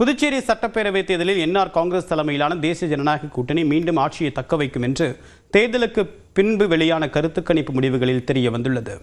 புதுச்சேரி சட்டப்பேரவை தேர்தலில் என்ஆர் காங்கிரஸ் தலைமையிலான தேசிய ஜனநாயக கூட்டணி மீண்டும் ஆட்சியை தக்கவைக்கும் என்று தேர்தலுக்கு பின்பு வெளியான கருத்து கணிப்பு முடிவுகளில் தெரிய வந்துள்ளது.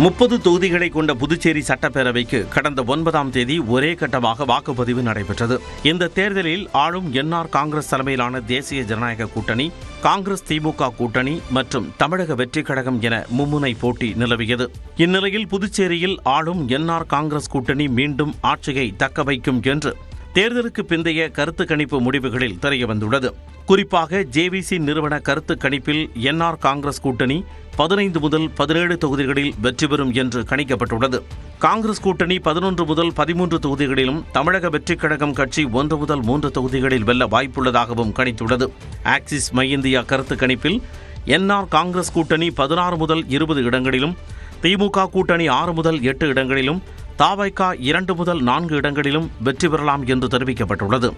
30 தொகுதிகளை கொண்ட புதுச்சேரி சட்டப்பேரவைக்கு கடந்த 9ஆம் தேதி ஒரே கட்டமாக வாக்குப்பதிவு நடைபெற்றது. இந்த தேர்தலில் ஆளும் என்ஆர் காங்கிரஸ் தலைமையிலான தேசிய ஜனநாயக கூட்டணி, காங்கிரஸ் திமுக கூட்டணி மற்றும் தமிழக வெற்றிக் கழகம் என மும்முனை போட்டி நிலவியது. இந்நிலையில் புதுச்சேரியில் ஆளும் என்ஆர் காங்கிரஸ் கூட்டணி மீண்டும் ஆட்சியை தக்கவைக்கும் என்று தேர்தலுக்கு பிந்தைய கருத்து கணிப்பு முடிவுகளில் தெரியவந்துள்ளது. குறிப்பாக ஜேவிசி நிறுவன கருத்து கணிப்பில் என்ஆர் காங்கிரஸ் கூட்டணி 15 முதல் 17 தொகுதிகளில் வெற்றி பெறும் என்று கணிக்கப்பட்டுள்ளது. காங்கிரஸ் கூட்டணி 11 முதல் 13 தொகுதிகளிலும், தமிழக வெற்றிக் கழகம் கட்சி 1 முதல் 3 தொகுதிகளில் வெல்ல வாய்ப்புள்ளதாகவும் கணித்துள்ளது. ஆக்சிஸ் மை இந்தியா கருத்து கணிப்பில் என்ஆர் காங்கிரஸ் கூட்டணி 16 முதல் 20 இடங்களிலும், திமுக கூட்டணி 6 முதல் 8 இடங்களிலும், தவைக 2 முதல் 4 இடங்களிலும் வெற்றி பெறலாம் என்று தெரிவிக்கப்பட்டுள்ளது.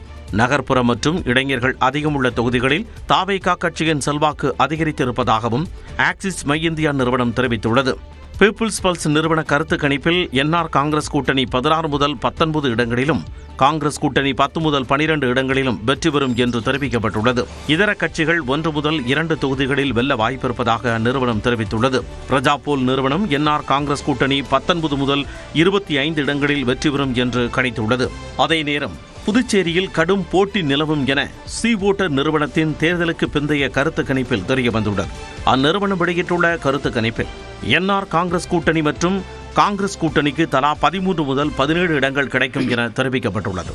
நகர்ப்புற மற்றும் இளைஞர்கள் அதிகமுள்ள தொகுதிகளில் தவைக கட்சியின் செல்வாக்கு அதிகரித்திருப்பதாகவும் ஆக்சிஸ் மை இந்தியா நிறுவனம் தெரிவித்துள்ளது. பீப்புள்ஸ் பல்ஸ் நிறுவன கருத்து கணிப்பில் என்ஆர் காங்கிரஸ் கூட்டணி 16 முதல் 19 இடங்களிலும், காங்கிரஸ் கூட்டணி 10 முதல் 12 இடங்களிலும் வெற்றி பெறும் என்று தெரிவிக்கப்பட்டுள்ளது. இதர கட்சிகள் 1 முதல் 2 தொகுதிகளில் வெல்ல வாய்ப்பிருப்பதாக அந்நிறுவனம் தெரிவித்துள்ளது. பிரஜாபோல் நிறுவனம் என்ஆர் காங்கிரஸ் கூட்டணி 19 முதல் 25 இடங்களில் வெற்றி பெறும் என்று கணித்துள்ளது. அதே நேரம் புதுச்சேரியில் கடும் போட்டி நிலவும் என சி ஓட்டர் நிறுவனத்தின் தேர்தலுக்கு பிந்தைய கருத்து கணிப்பில் தெரியவந்துள்ளது. அந்நிறுவனம் வெளியிட்டுள்ள கருத்து கணிப்பில் என்ஆர் காங்கிரஸ் கூட்டணி மற்றும் காங்கிரஸ் கூட்டணிக்கு தலா 13 முதல் 17 இடங்கள் கிடைக்கும் என தெரிவிக்கப்பட்டுள்ளது.